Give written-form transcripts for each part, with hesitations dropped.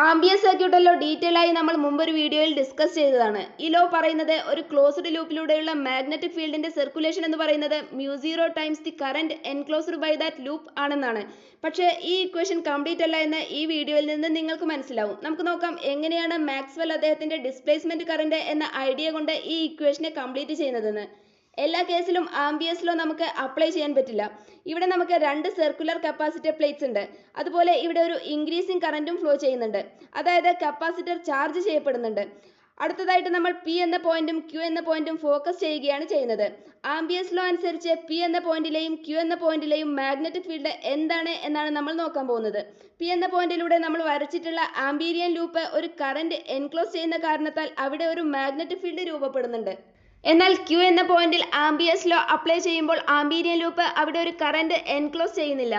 Ambience സർക്യൂട്ടല്ലോ detail ആയി നമ്മൾ മുമ്പൊരു വീഡിയോയിൽ ഡിസ്കസ് ചെയ്തതാണ്. ഈ ലോ പറയുന്നത് ഒരു ക്ലോസ്ഡ് ലൂപ്പിലൂടെയുള്ള മാഗ്നറ്റിക് ഫീൽഡിന്റെ സർക്കുലേഷൻ എന്ന് പറയുന്നത് μ0 times the current enclosed by that loop ആണെന്നാണ്. പക്ഷേ ഈ ഇക്വേഷൻ കംപ്ലീറ്റ് അല്ല എന്ന് ഈ വീഡിയോയിൽ നിന്ന് നിങ്ങൾക്ക് മനസ്സിലാവും. നമുക്ക് നോക്കാം എങ്ങനെയാണ് മാക്സ്വെൽ അദ്ദേഹത്തിന്റെ ഡിസ്പ്ലേസ്മെന്റ് കറന്റ് എന്ന ഐഡിയ കൊണ്ട് ഈ ഇക്വേഷനെ കംപ്ലീറ്റ് ചെയ്യുന്നതെന്ന്. എല്ലാ കേസിലും ആംബിയസ് ലോ നമുക്ക് അപ്ലൈ ചെയ്യാൻ പറ്റില്ല. ഇവിടെ നമുക്ക് രണ്ട് സർക്കുലർ കപ്പാസിറ്റർ പ്ലേറ്റ്സ് ഉണ്ട്. അതുപോലെ ഇവിടെ ഒരു ഇൻക്രീസിംഗ് കറന്റും ഫ്ലോ ചെയ്യുന്നുണ്ട്. അതായത് കപ്പാസിറ്റർ ചാർജ് ചെയ്യപ്പെടുന്നുണ്ട്. അടുത്തതായിട്ട് നമ്മൾ പി എന്ന പോയിന്റും ക്യൂ എന്ന പോയിന്റും ഫോക്കസ് ചെയ്യുകയാണ് ചെയ്യുന്നത്. ആംബിയസ് ലോ അനുസരിച്ച് പി എന്ന പോയിന്റിലെയും ക്യൂ എന്ന പോയിന്റിലെയും മാഗ്നറ്റിക് ഫീൽഡ് എന്താണ് എന്നാണ് നമ്മൾ നോക്കാൻ പോകുന്നത്. പി എന്ന പോയിന്റിലൂടെ നമ്മൾ വരച്ചിട്ടുള്ള ആംബീരിയൻ ലൂപ്പ് ഒരു കറന്റ് എൻക്ലോസ് ചെയ്യുന്ന കാരണത്താൽ അവിടെ ഒരു മാഗ്നറ്റിക് ഫീൽഡ് രൂപപ്പെടുന്നുണ്ട്. എന്നാൽ ക്യൂ എന്ന പോയിന്റിൽ ആംബിയസ് ലോ അപ്ലൈ ചെയ്യുമ്പോൾ ആംബീരിയൻ ലൂപ്പ് അവിടെ ഒരു കറന്റ് എൻക്ലോസ് ചെയ്യുന്നില്ല.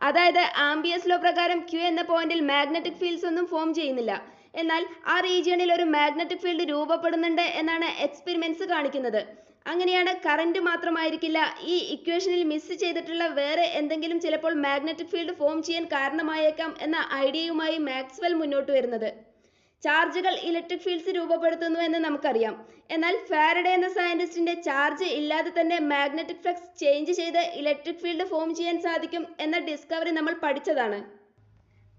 അതായത് ആംബിയസ് ലോ പ്രകാരം ക്യൂ എന്ന പോയിന്റിൽ മാഗ്നറ്റിക് ഫീൽഡ്സ് ഒന്നും ഫോം ചെയ്യുന്നില്ല. എന്നാൽ ആ റീജിയണിൽ ഒരു മാഗ്നറ്റിക് ഫീൽഡ് രൂപപ്പെടുന്നുണ്ട് എന്നാണ് എക്സ്പെരിമെന്റ്സ് കാണിക്കുന്നത്. അങ്ങനെയാണ് കറന്റ് മാത്രമായിരിക്കില്ല ഈ ഇക്വേഷനിൽ മിസ് ചെയ്തിട്ടുള്ള വേറെ എന്തെങ്കിലും ചിലപ്പോൾ മാഗ്നറ്റിക് ഫീൽഡ് ഫോം ചെയ്യാൻ കാരണമായേക്കാം എന്ന ഐഡിയയുമായി മാക്സ്വെൽ മുന്നോട്ട് വരുന്നത്. ചാർജുകൾ ഇലക്ട്രിക് ഫീൽഡ്സ് രൂപപ്പെടുത്തുന്നു എന്ന് നമുക്കറിയാം. എന്നാൽ ഫാരഡേ എന്ന സയന്റിസ്റ്റിന്റെ ചാർജ് ഇല്ലാതെ തന്നെ മാഗ്നറ്റിക് ഫ്ലക്സ് ചേഞ്ച് ചെയ്ത് ഇലക്ട്രിക് ഫീൽഡ് ഫോം ചെയ്യാൻ സാധിക്കും എന്ന ഡിസ്കവറി നമ്മൾ പഠിച്ചതാണ്.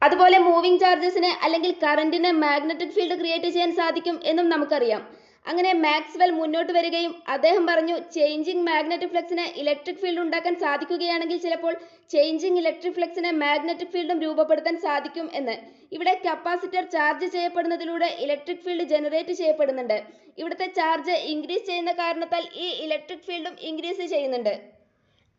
അതുപോലെ മൂവിംഗ് ചാർജസിന് അല്ലെങ്കിൽ കറന്റിന് മാഗ്നറ്റിക് ഫീൽഡ് ക്രിയേറ്റ് ചെയ്യാൻ സാധിക്കും എന്നും നമുക്കറിയാം. അങ്ങനെ മാക്സ്വെൽ മുന്നോട്ട് വരികയും അദ്ദേഹം പറഞ്ഞു ചേഞ്ചിങ് മാഗ്നറ്റിക് ഫ്ലക്സിന് ഇലക്ട്രിക് ഫീൽഡ് ഉണ്ടാക്കാൻ സാധിക്കുകയാണെങ്കിൽ ചിലപ്പോൾ ചേഞ്ചിങ് ഇലക്ട്രിക് ഫ്ലക്സിന് മാഗ്നറ്റിക് ഫീൽഡും രൂപപ്പെടുത്താൻ സാധിക്കും എന്ന്. ഇവിടെ കപ്പാസിറ്റർ ചാർജ് ചെയ്യപ്പെടുന്നതിലൂടെ ഇലക്ട്രിക് ഫീൽഡ് ജനറേറ്റ് ചെയ്യപ്പെടുന്നുണ്ട്. ഇവിടുത്തെ ചാർജ് ഇൻക്രീസ് ചെയ്യുന്ന കാരണത്താൽ ഈ ഇലക്ട്രിക് ഫീൽഡും ഇൻക്രീസ് ചെയ്യുന്നുണ്ട്.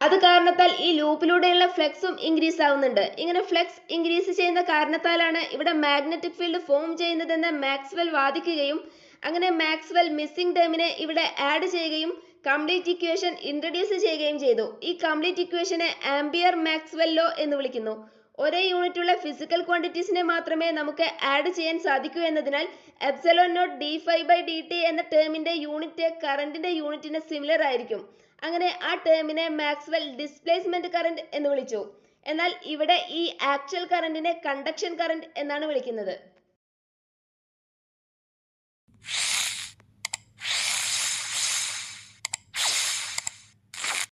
അത് കാരണത്താൽ ഈ ലൂപ്പിലൂടെയുള്ള ഫ്ലക്സും ഇൻക്രീസ് ആവുന്നുണ്ട്. ഇങ്ങനെ ഫ്ലക്സ് ഇൻക്രീസ് ചെയ്യുന്ന കാരണത്താലാണ് ഇവിടെ മാഗ്നറ്റിക് ഫീൽഡ് ഫോം ചെയ്യുന്നതെന്ന് മാക്സ്വെൽ വാദിക്കുകയും അങ്ങനെ മാക്സ്വെൽ മിസ്സിംഗ് ടേമിനെ ഇവിടെ ആഡ് ചെയ്യുകയും കംപ്ലീറ്റ് ഇക്വേഷൻ ഇൻട്രൊഡ്യൂസ് ചെയ്യുകയും ചെയ്തു. ഈ കംപ്ലീറ്റ് ഇക്വേഷനെ ആംപിയർ മാക്സ്വെൽ ലോ എന്ന് വിളിക്കുന്നു. ഒരേ യൂണിറ്റുള്ള ഫിസിക്കൽ ക്വാണ്ടിറ്റീസിനെ മാത്രമേ നമുക്ക് ആഡ് ചെയ്യാൻ സാധിക്കൂ എന്നതിനാൽ എപ്സിലോൺ നോട്ട് d∅dt എന്ന ടേമിന്റെ യൂണിറ്റ് കറന്റിന്റെ യൂണിറ്റിന് സിമിലർ ആയിരിക്കും. അങ്ങനെ ആ ടേമിനെ മാക്സ്വെൽ ഡിസ്പ്ലേസ്മെന്റ് കറന്റ് എന്ന് വിളിച്ചു. എന്നാൽ ഇവിടെ ഈ ആക്ച്വൽ കറന്റിനെ കണ്ടക്ഷൻ കറന്റ് എന്നാണ് വിളിക്കുന്നത്.